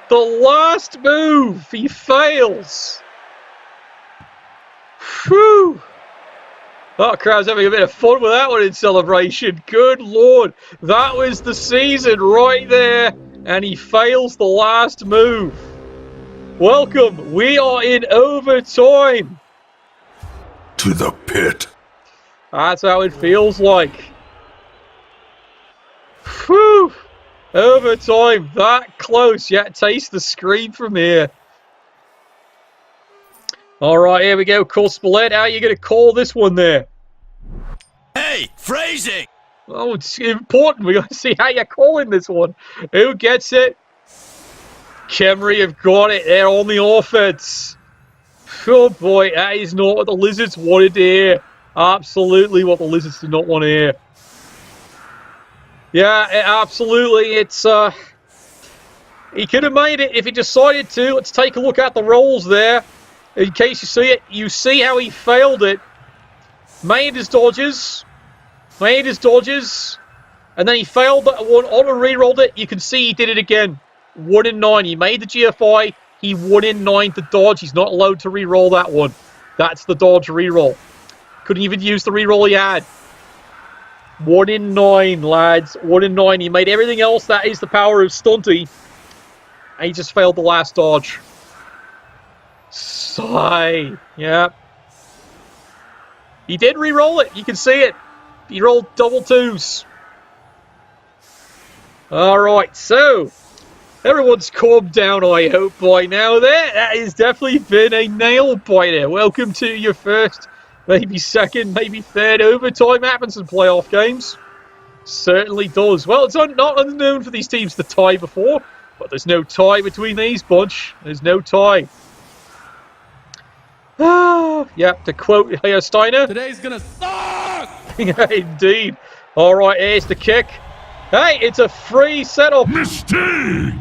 Speaker 1: The last move. He fails. Whew. That crowd's having a bit of fun with that one in celebration. Good Lord. That was the season right there. And he fails the last move. Welcome. We are in overtime.
Speaker 4: To the pit.
Speaker 1: That's how it feels like. Whew. Overtime. That close. Yeah, taste the screen from here. All right, here we go. Corspolette, how are you going to call this one there?
Speaker 12: Hey, phrasing!
Speaker 1: Oh, it's important. We got to see how you're calling this one. Who gets it? Khemri have got it. They're on the offense. Oh boy, that is not what the Lizards wanted to hear. Absolutely what the Lizards did not want to hear. Yeah, absolutely. It's he could have made it if he decided to. Let's take a look at the rolls there. In case you see it, you see how he failed it. Made his dodges. And then he failed that one. Auto re-rolled it. You can see he did it again. 1 in 9. He made the GFI. He 1 in 9 to dodge. He's not allowed to re-roll that one. That's the dodge re-roll. Couldn't even use the re-roll he had. 1 in 9, lads. 1 in 9. He made everything else. That is the power of Stunty. And he just failed the last dodge. Sigh. Yeah. He did re-roll it. You can see it. He rolled double 2s. Alright, so everyone's calmed down, I hope, by now there. That has definitely been a nail-biter. Welcome to your first, maybe second, maybe third overtime. Happens in playoff games. Certainly does. Well, it's not unknown for these teams to tie before, but there's no tie between these bunch. There's no tie. Yep, to quote Steiner.
Speaker 12: Today's gonna suck!
Speaker 1: Indeed. Alright, here's the kick. Hey, it's a free setup.
Speaker 3: Mistake!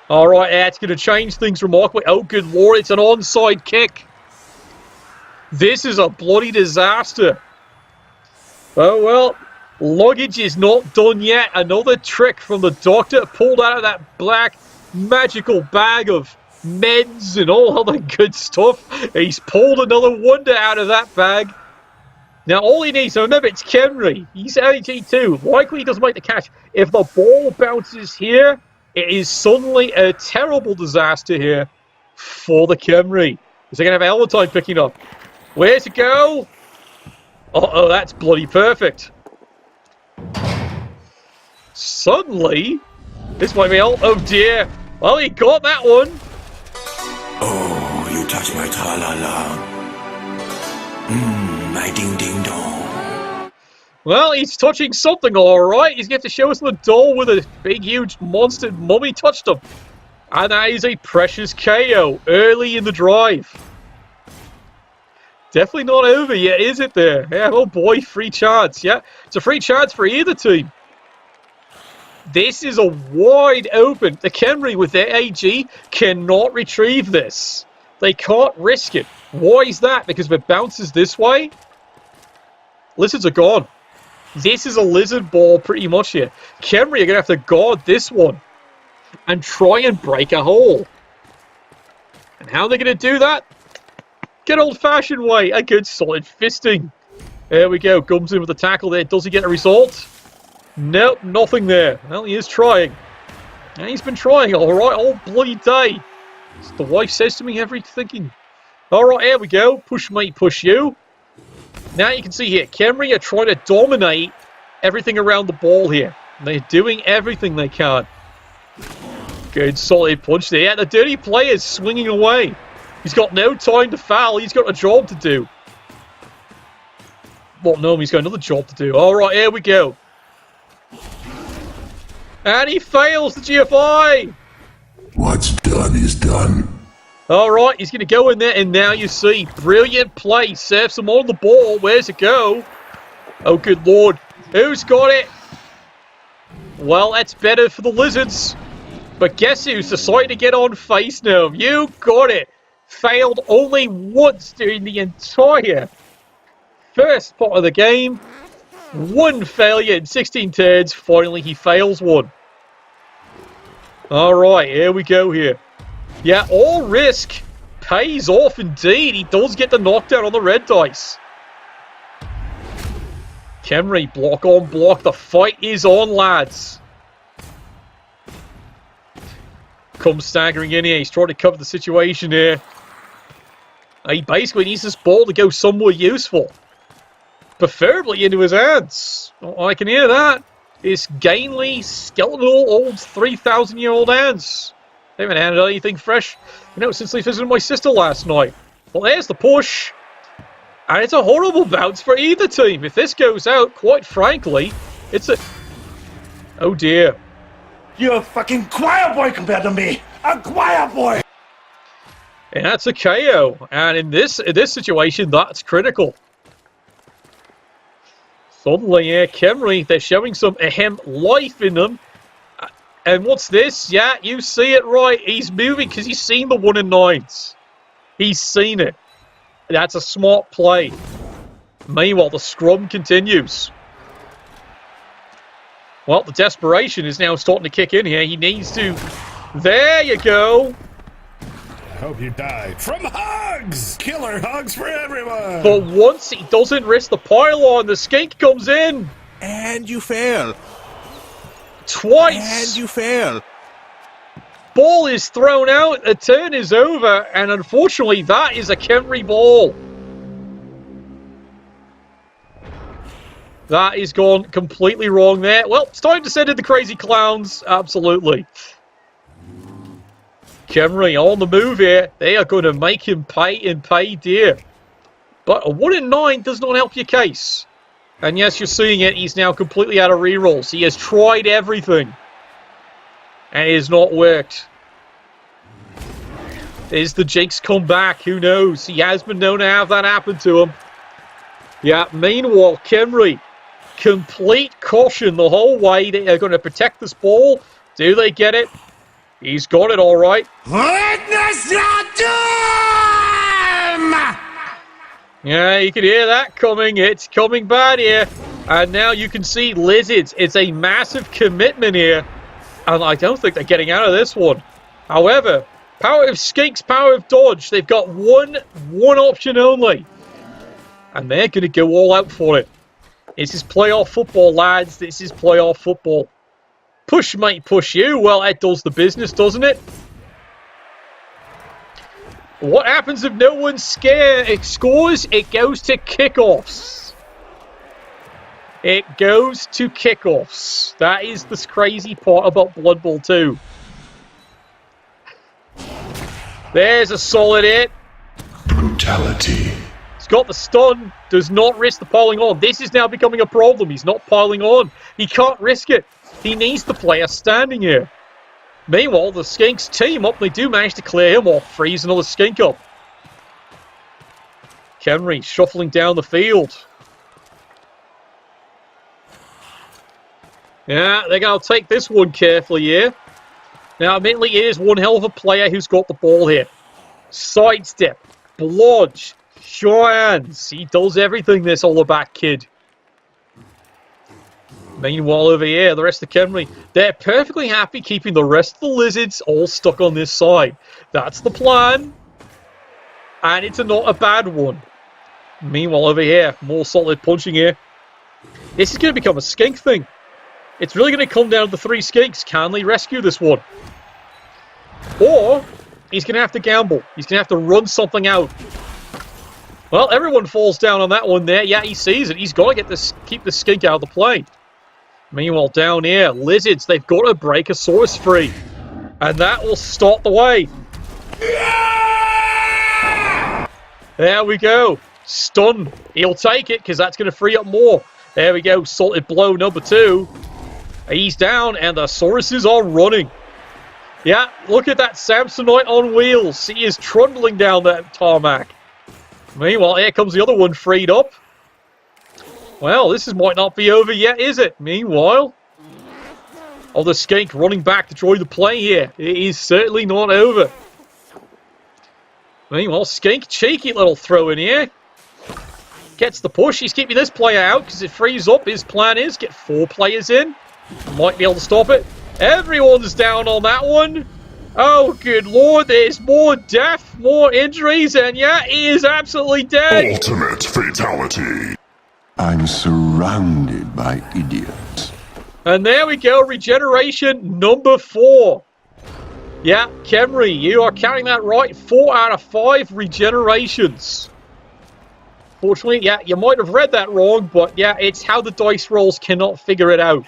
Speaker 1: Alright, it's going to change things remarkably. Oh, good lord, it's an onside kick. This is a bloody disaster. Oh, well, luggage is not done yet. Another trick from the doctor pulled out of that black magical bag of meds and all other good stuff. He's pulled another wonder out of that bag. Now, all he needs, remember, it's Khemri. He's AG2. Likely he doesn't make the catch. If the ball bounces here, it is suddenly a terrible disaster here for the Khemri. Is they going to have Elvatine picking up? Where's it go? Uh-oh, that's bloody perfect. Suddenly, this might be oh dear. Well, he got that one.
Speaker 12: Oh, you touch my tra-la-la. My ding-ding-dong.
Speaker 1: Well, he's touching something, alright. He's going to show us the doll with a big, huge monster mummy touched him. And that is a precious KO early in the drive. Definitely not over yet, is it there? Yeah, oh boy, free chance. Yeah, it's a free chance for either team. This is a wide open. The Khemri with their AG cannot retrieve this. They can't risk it. Why is that? Because if it bounces this way, lizards are gone. This is a lizard ball pretty much here. Khemri are going to have to guard this one and try and break a hole. And how are they going to do that? Good old-fashioned way. A good solid fisting. There we go. Comes in with the tackle there. Does he get a result? Nope, nothing there. Well, he is trying. And he's been trying all right all bloody day. As the wife says to me every thinking. All right, here we go. Push me, push you. Now you can see here, Khemri are trying to dominate everything around the ball here. They're doing everything they can. Good solid punch there. Yeah, the dirty play is swinging away. He's got no time to foul. He's got a job to do. Well, no, he's got another job to do. All right, here we go. And he fails the GFI.
Speaker 4: What's done is done.
Speaker 1: All right, he's going to go in there, and now you see. Brilliant play. Serves him on the ball. Where's it go? Oh, good lord. Who's got it? Well, that's better for the Lizards. But guess who's decided to get on face now? You got it. Failed only once during the entire first part of the game. One failure in 16 turns. Finally, he fails one. All right, here we go here. Yeah, all risk pays off indeed. He does get the knockdown on the red dice. Khemri, block on block. The fight is on, lads. Comes staggering in here. He's trying to cover the situation here. He basically needs this ball to go somewhere useful. Preferably into his hands. Oh, I can hear that. His gainly, skeletal, old 3,000-year-old hands. They haven't handed anything fresh, since they visited my sister last night. Well, there's the push. And it's a horrible bounce for either team. If this goes out, quite frankly, it's a... Oh, dear.
Speaker 12: You're a fucking choir boy compared to me. A choir boy.
Speaker 1: And that's a KO. And in this situation, that's critical. Suddenly, Khemri, they're showing some life in them. And what's this? Yeah, you see it right. He's moving because he's seen the 1 in 9s. He's seen it. That's a smart play. Meanwhile, the scrum continues. Well, the desperation is now starting to kick in here. He needs to... There you go.
Speaker 12: I hope you die from hugs. Killer hugs for everyone.
Speaker 1: But once he doesn't risk the pylon, the skink comes in.
Speaker 13: And you fail.
Speaker 1: Twice.
Speaker 13: And you fail.
Speaker 1: Ball is thrown out. The turn is over. And unfortunately, that is a Khemri ball. That is gone completely wrong there. Well, it's time to send in the crazy clowns. Absolutely. Khemri on the move here. They are going to make him pay and pay dear. But a 1 in 9 does not help your case. And yes, you're seeing it. He's now completely out of rerolls. He has tried everything. And it has not worked. Is the jinx come back? Who knows? He has been known to have that happen to him. Yeah, meanwhile, Khemri, complete caution the whole way. They are going to protect this ball. Do they get it? He's got it all right.
Speaker 12: Witness your doom!
Speaker 1: Yeah, you can hear that coming. It's coming bad here. And now you can see Lizards. It's a massive commitment here. And I don't think they're getting out of this one. However, power of skinks, power of dodge. They've got one option only. And they're going to go all out for it. This is playoff football, lads. This is playoff football. Push might push you. Well, that does the business, doesn't it? What happens if no one scores? It goes to kickoffs. It goes to kickoffs. That is the crazy part about Blood Bowl 2. There's a solid hit.
Speaker 7: Brutality.
Speaker 1: He's got the stun. Does not risk the piling on. This is now becoming a problem. He's not piling on. He can't risk it. He needs the player standing here. Meanwhile, the skinks team up. They do manage to clear him off. Freeze another skink up. Khemri shuffling down the field. Yeah, they're going to take this one carefully here. Now, admittedly, it is one hell of a player who's got the ball here. Sidestep. Blodge. Giants. He does everything, this Hollaback kid. Meanwhile, over here, the rest of Khemri, they're perfectly happy keeping the rest of the Lizards all stuck on this side. That's the plan. And it's not a bad one. Meanwhile, over here, more solid punching here. This is going to become a skink thing. It's really going to come down to the 3 skinks. Can they rescue this one? Or, he's going to have to gamble. He's going to have to run something out. Well, everyone falls down on that one there. Yeah, he sees it. He's got to get this, keep the skink out of the play. Meanwhile, down here, Lizards, they've got to break a source free. And that will stop the way. Yeah! There we go. Stun. He'll take it because that's going to free up more. There we go. Salted blow number 2. He's down and the Sauruses are running. Yeah, look at that Samsonite on wheels. He is trundling down that tarmac. Meanwhile, here comes the other one freed up. Well, this might not be over yet, is it? Meanwhile, oh, the skink running back to join the play here. It is certainly not over. Meanwhile, skink, cheeky little throw in here. Gets the push. He's keeping this player out because it frees up. His plan is get 4 players in. Might be able to stop it. Everyone's down on that one. Oh, good lord. There's more death, more injuries, and yeah, he is absolutely dead.
Speaker 7: Ultimate fatality.
Speaker 13: I'm surrounded by idiots.
Speaker 1: And there we go, regeneration number 4. Yeah, Khemri, you are counting that right. 4 out of 5 regenerations. Fortunately, yeah, you might have read that wrong, but yeah, it's how the dice rolls cannot figure it out.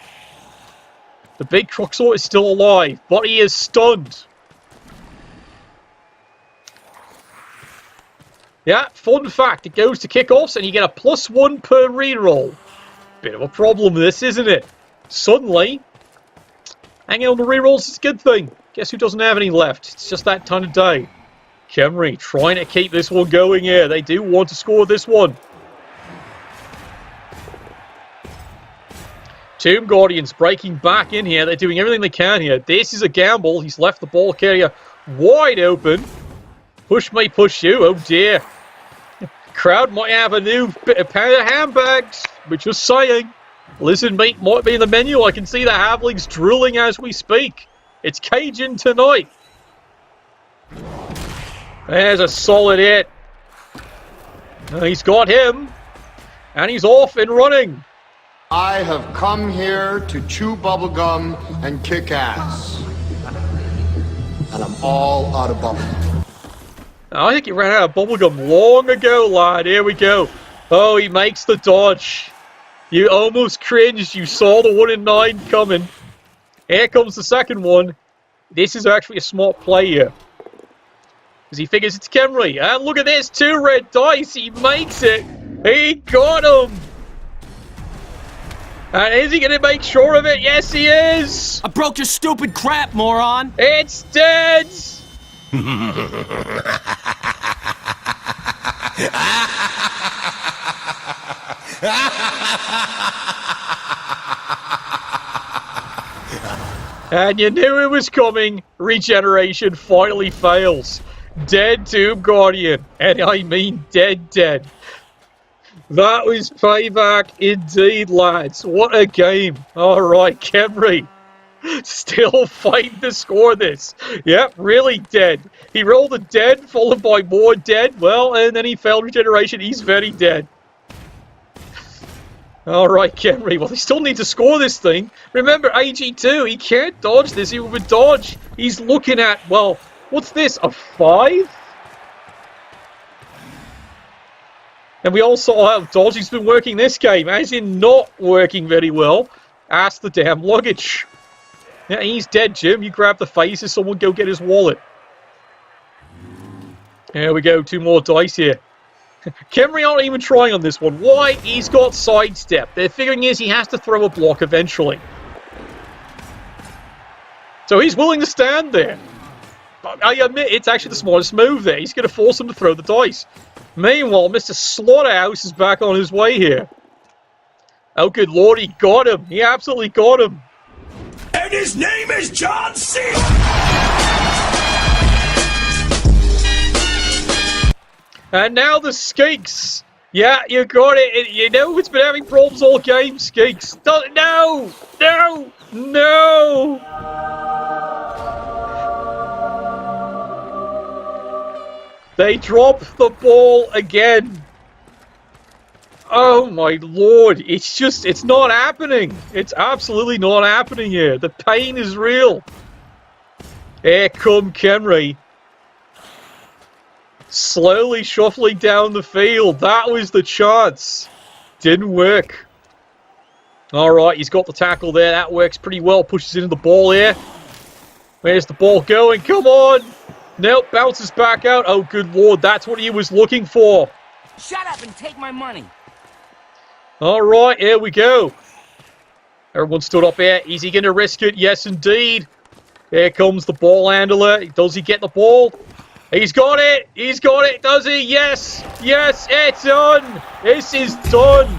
Speaker 1: The big Cruxor is still alive, but he is stunned. Yeah, fun fact, it goes to kickoffs and you get a +1 per reroll. Bit of a problem this, isn't it? Suddenly, hanging on the rerolls is a good thing. Guess who doesn't have any left? It's just that time of day. Khemri trying to keep this one going here. They do want to score this one. Tomb Guardians breaking back in here. They're doing everything they can here. This is a gamble. He's left the ball carrier wide open. Push may push you. Oh dear. Crowd might have a new pair of handbags, but just saying. Lizard meat might be in the menu. I can see the halflings drooling as we speak. It's Cajun tonight. There's a solid hit. He's got him. And he's off and running.
Speaker 14: I have come here to chew bubblegum and kick ass. And I'm all out of bubblegum.
Speaker 1: I think he ran out of bubblegum long ago, lad. Here we go. Oh, he makes the dodge. You almost cringed. You saw the 1 in 9 coming. Here comes the second one. This is actually a smart play here. Because he figures it's Khemri. And look at this. 2 red dice. He makes it. He got him. And is he going to make sure of it? Yes, he is.
Speaker 9: I broke your stupid crap, moron.
Speaker 1: It's dead. And you knew it was coming. Regeneration finally fails. Dead Tomb Guardian. And I mean dead. That was payback indeed, lads. What a game. Alright, Khemri. Still fighting to score this. Yep, really dead. He rolled a dead, followed by more dead. Well, and then he failed regeneration. He's very dead. Alright, Khemri. Well, they still need to score this thing. Remember, AG2, he can't dodge this. He would dodge. He's looking at, well, what's this? A 5? And we all saw how dodging's been working this game. As in not working very well. Ask the damn luggage. Yeah, he's dead, Jim. You grab the faces, someone go get his wallet. There we go, 2 more dice here. Khemri aren't even trying on this one. Why? He's got sidestep. Their figuring is he has to throw a block eventually. So he's willing to stand there. But I admit, it's actually the smartest move there. He's going to force him to throw the dice. Meanwhile, Mr. Slaughterhouse is back on his way here. Oh, good lord, he got him. He absolutely got him.
Speaker 12: And his name is John C.
Speaker 1: And now the Skeeks. Yeah, you got it. You know it's been having problems all game, Skeeks. No! No! No! They drop the ball again. Oh my lord. It's not happening. It's absolutely not happening here. The pain is real. Here come Khemri. Slowly shuffling down the field. That was the chance. Didn't work. Alright, he's got the tackle there. That works pretty well. Pushes into the ball here. Where's the ball going? Come on! Nope, bounces back out. Oh, good lord, that's what he was looking for.
Speaker 9: Shut up and take my money.
Speaker 1: Alright, here we go. Everyone stood up here. Is he going to risk it? Yes, indeed. Here comes the ball handler. Does he get the ball? He's got it! He's got it! Does he? Yes! Yes, it's done! This is done!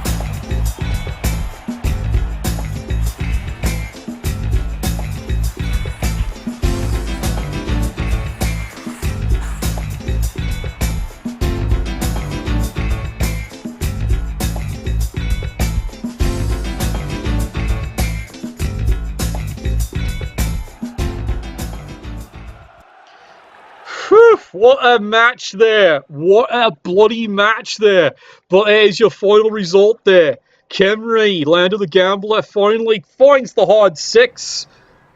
Speaker 1: What a match there. What a bloody match there. But there's your final result there. Khemri, Land of the Gambler, finally finds the hard 6.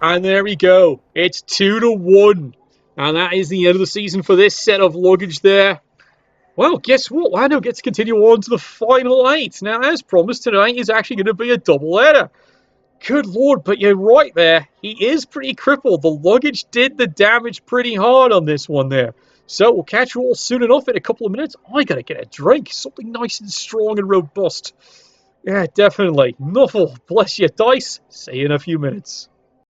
Speaker 1: And there we go. It's 2-1. And that is the end of the season for this set of luggage there. Well, guess what? Lando gets to continue on to the final 8. Now, as promised, tonight is actually going to be a double-header. Good lord, but you're right there. He is pretty crippled. The luggage did the damage pretty hard on this one there. So we'll catch you all soon enough in a couple of minutes. I gotta get a drink. Something nice and strong and robust. Yeah, definitely. Nuffle, bless your dice. See you in a few minutes.